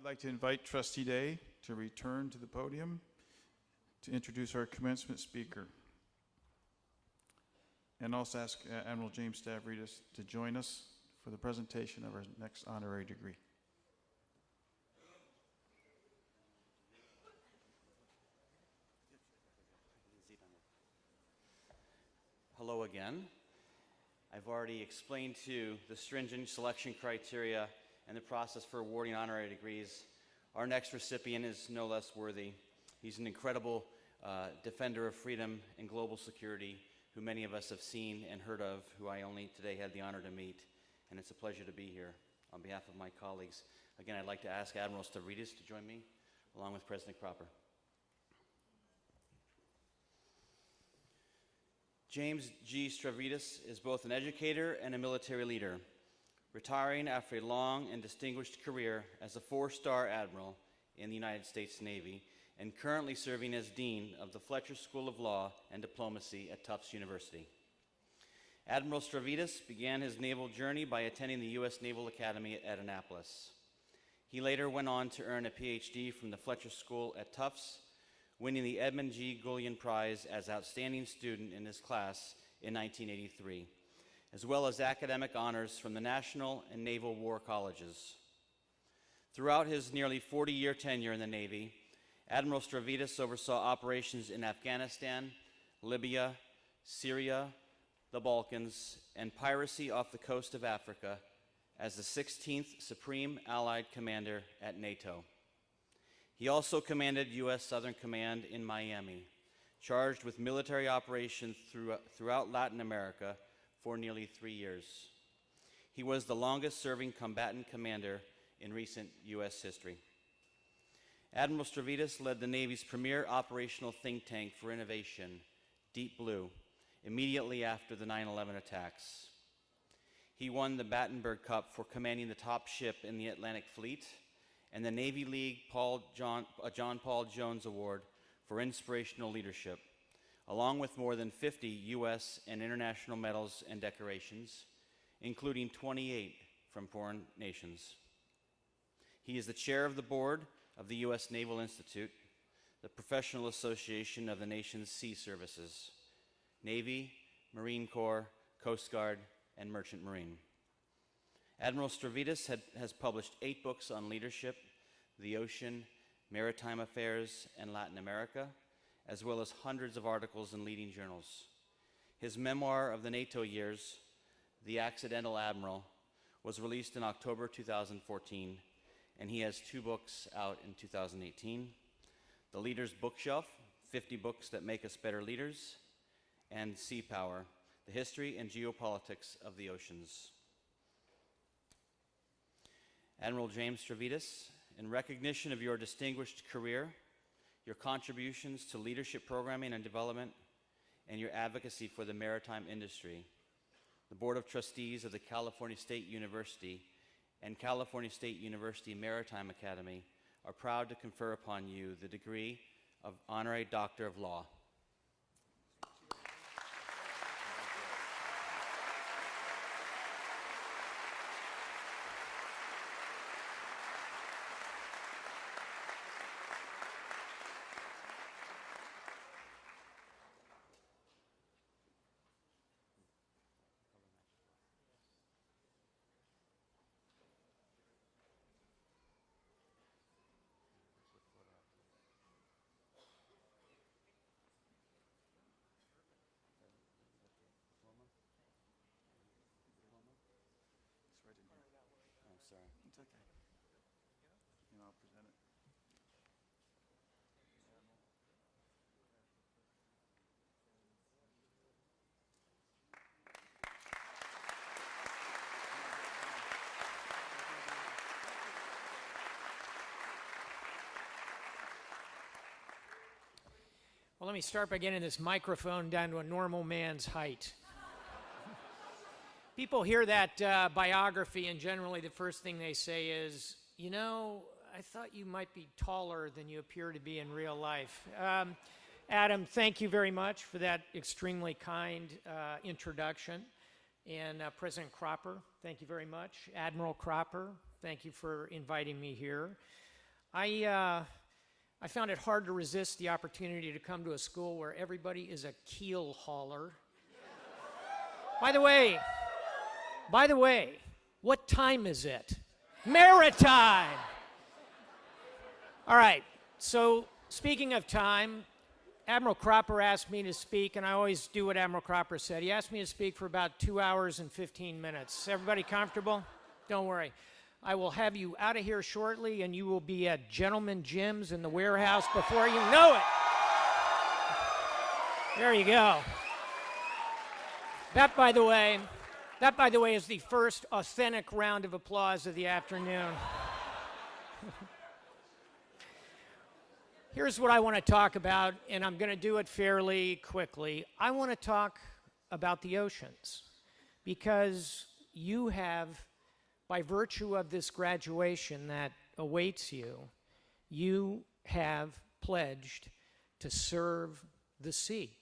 I'd like to invite Trustee Day to return to the podium to introduce our commencement speaker. And also ask Admiral James Stavridis to join us for the presentation of our next honorary degree. Hello again. I've already explained to you the stringent selection criteria and the process for awarding honorary degrees. Our next recipient is no less worthy. He's an incredible defender of freedom and global security who many of us have seen and heard of, who I only today had the honor to meet. And it's a pleasure to be here on behalf of my colleagues. Again, I'd like to ask Admiral Stavridis to join me, along with President Cropper. James G. Stavridis is both an educator and a military leader, retiring after a long and distinguished career as a 4-star admiral in the United States Navy and currently serving as Dean of the Fletcher School of Law and Diplomacy at Tufts University. Admiral Stavridis began his naval journey by attending the U.S. Naval Academy at Annapolis. He later went on to earn a PhD from the Fletcher School at Tufts, winning the Edmund G. Gullion Prize as Outstanding Student in his class in 1983, as well as academic honors from the National and Naval War Colleges. Throughout his nearly 40-year tenure in the Navy, Admiral Stavridis oversaw operations in Afghanistan, Libya, Syria, the Balkans, and piracy off the coast of Africa as the 16th Supreme Allied Commander at NATO. He also commanded U.S. Southern Command in Miami, charged with military operations throughout Latin America for nearly 3 years. He was the longest-serving combatant commander in recent U.S. history. Admiral Stavridis led the Navy's premier operational think tank for innovation, Deep Blue, immediately after the 9/11 attacks. He won the Battenberg Cup for commanding the top ship in the Atlantic Fleet and the Navy League John Paul Jones Award for inspirational leadership, along with more than 50 U.S. and international medals and decorations, including 28 from foreign nations. He is the chair of the board of the U.S. Naval Institute, the professional association of the nation's sea services, Navy, Marine Corps, Coast Guard, and Merchant Marine. Admiral Stavridis has published 8 books on leadership, the ocean, maritime affairs, and Latin America, as well as hundreds of articles in leading journals. His memoir of the NATO years, The Accidental Admiral, was released in October 2014, and he has 2 books out in 2018, The Leader's Bookshelf, 50 Books That Make Us Better Leaders, and Sea Power, The History and Geopolitics of the Oceans. Admiral James Stavridis, in recognition of your distinguished career, your contributions to leadership programming and development, and your advocacy for the maritime industry, the Board of Trustees of the California State University and California State University Maritime Academy are proud to confer upon you the degree of Honorary Doctor of Law. Sorry. It's okay. And I'll present it. Well, let me start by getting this microphone down to a normal man's height. People hear that biography, and generally the first thing they say is, you know, I thought you might be taller than you appear to be in real life. Adam, thank you very much for that extremely kind introduction. And President Cropper, thank you very much. Admiral Cropper, thank you for inviting me here. I found it hard to resist the opportunity to come to a school where everybody is a keel hauler. By the way, what time is it? Maritime! All right, so speaking of time, Admiral Cropper asked me to speak, and I always do what Admiral Cropper said. He asked me to speak for about 2 hours and 15 minutes. Everybody comfortable? Don't worry. I will have you out of here shortly, and you will be at Gentleman Jim's in the warehouse before you know it. There you go. That, by the way, is the first authentic round of applause of the afternoon. Here's what I want to talk about, and I'm going to do it fairly quickly. I want to talk about the oceans, because you have, by virtue of this graduation that awaits you, you have pledged to serve the sea,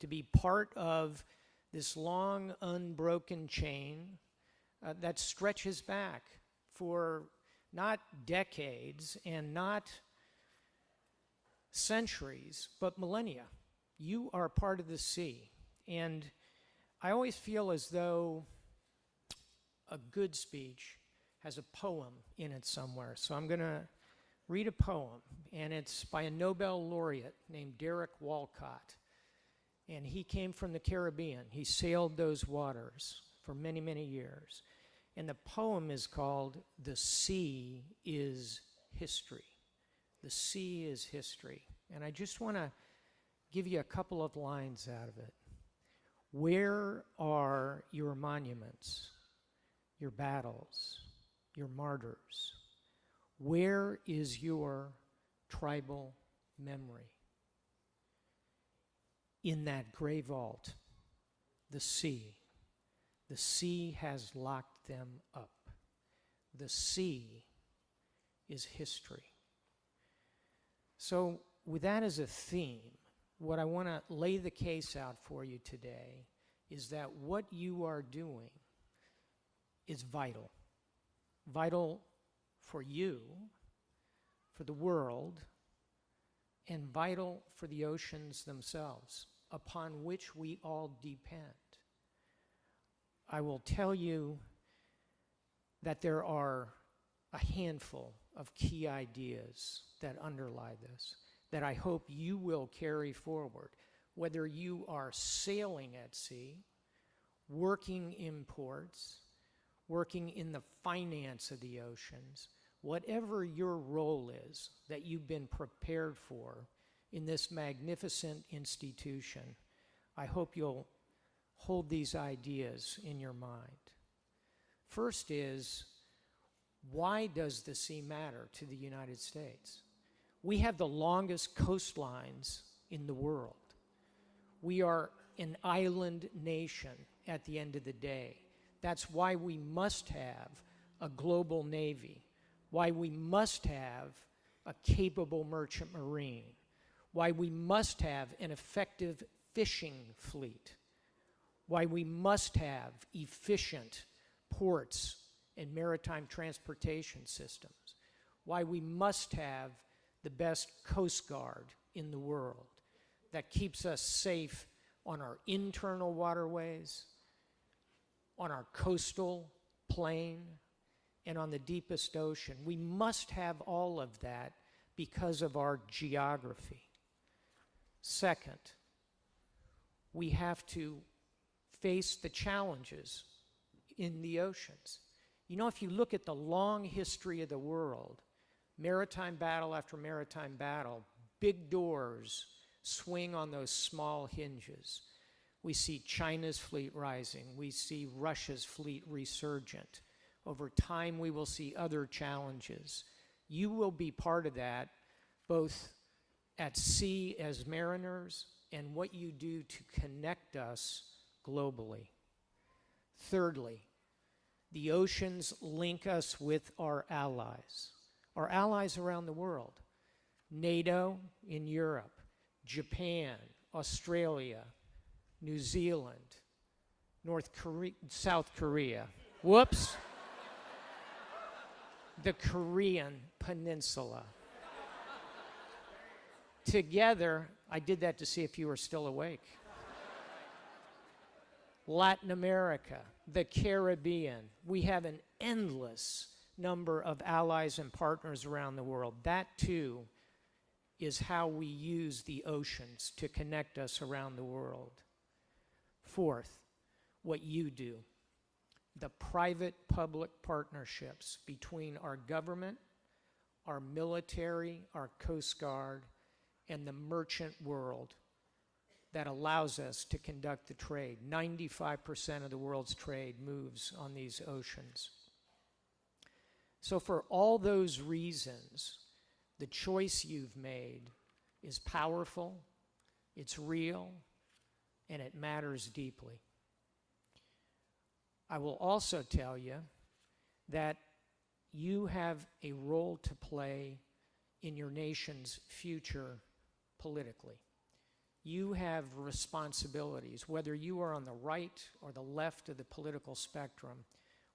to be part of this long, unbroken chain that stretches back for not decades and not centuries, but millennia. You are part of the sea. And I always feel as though a good speech has a poem in it somewhere. So I'm going to read a poem, and it's by a Nobel laureate named Derek Walcott. And he came from the Caribbean. He sailed those waters for many, many years. And the poem is called "The Sea is History." The sea is history. And I just want to give you a couple of lines out of it. Where are your monuments, your battles, your martyrs? Where is your tribal memory? In that gray vault, the sea. The sea has locked them up. The sea is history. So, with that as a theme, what I want to lay the case out for you today is that what you are doing is vital. Vital for you, for the world, and vital for the oceans themselves, upon which we all depend. I will tell you that there are a handful of key ideas that underlie this, that I hope you will carry forward, whether you are sailing at sea, working in ports, working in the finance of the oceans, whatever your role is that you've been prepared for in this magnificent institution, I hope you'll hold these ideas in your mind. First is, why does the sea matter to the United States? We have the longest coastlines in the world. We are an island nation at the end of the day. That's why we must have a global navy, why we must have a capable merchant marine, why we must have an effective fishing fleet, why we must have efficient ports and maritime transportation systems, why we must have the best Coast Guard in the world that keeps us safe on our internal waterways, on our coastal plain, and on the deepest ocean. We must have all of that because of our geography. Second, we have to face the challenges in the oceans. You know, if you look at the long history of the world, maritime battle after maritime battle, big doors swing on those small hinges. We see China's fleet rising. We see Russia's fleet resurgent. Over time, we will see other challenges. You will be part of that, both at sea as mariners and what you do to connect us globally. Thirdly, the oceans link us with our allies around the world. NATO in Europe, Japan, Australia, New Zealand, South Korea. Whoops. the Korean Peninsula. Together, I did that to see if you were still awake. Latin America, the Caribbean. We have an endless number of allies and partners around the world. That, too, is how we use the oceans to connect us around the world. Fourth, what you do. The private-public partnerships between our government, our military, our Coast Guard, and the merchant world that allows us to conduct the trade. 95% of the world's trade moves on these oceans. So for all those reasons, the choice you've made is powerful, it's real, and it matters deeply. I will also tell you that you have a role to play in your nation's future politically. You have responsibilities, whether you are on the right or the left of the political spectrum.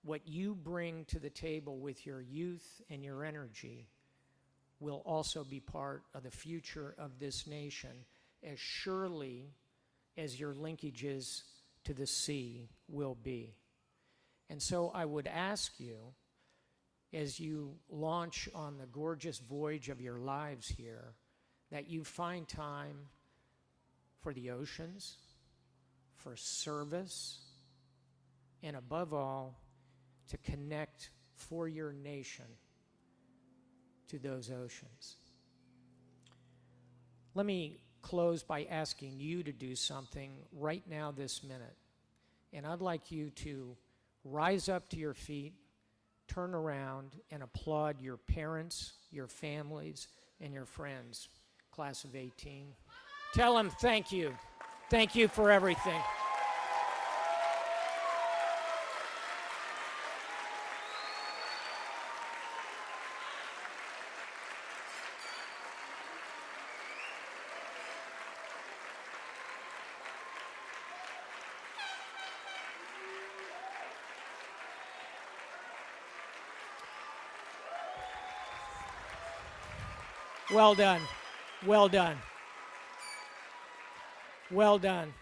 What you bring to the table with your youth and your energy will also be part of the future of this nation, as surely as your linkages to the sea will be. And so I would ask you, as you launch on the gorgeous voyage of your lives here, that you find time for the oceans, for service, and above all, to connect for your nation to those oceans. Let me close by asking you to do something right now this minute. And I'd like you to rise up to your feet, turn around, and applaud your parents, your families, and your friends, class of 18. Tell them thank you. Thank you for everything. Well done. Well done. Well done.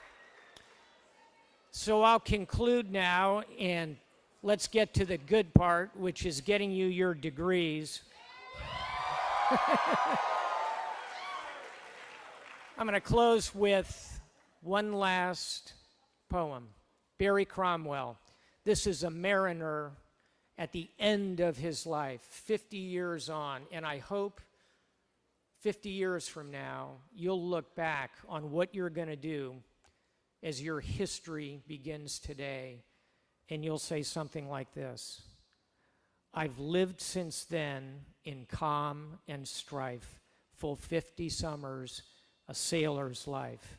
So I'll conclude now, and let's get to the good part, which is getting you your degrees. I'm going to close with one last poem. Barry Cromwell. This is a mariner at the end of his life, 50 years on, and I hope 50 years from now, you'll look back on what you're going to do as your history begins today, and you'll say something like this: I've lived since then in calm and strife, full 50 summers, a sailor's life,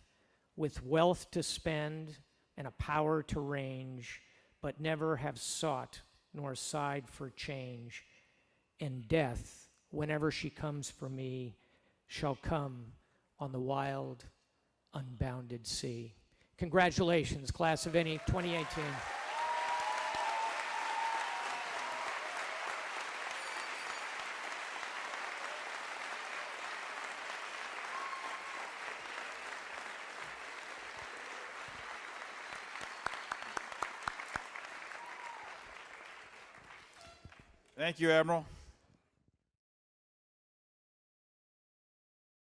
with wealth to spend and a power to range, but never have sought nor sighed for change. And death, whenever she comes for me, shall come on the wild, unbounded sea. Congratulations, class of 2018. Thank you, Admiral.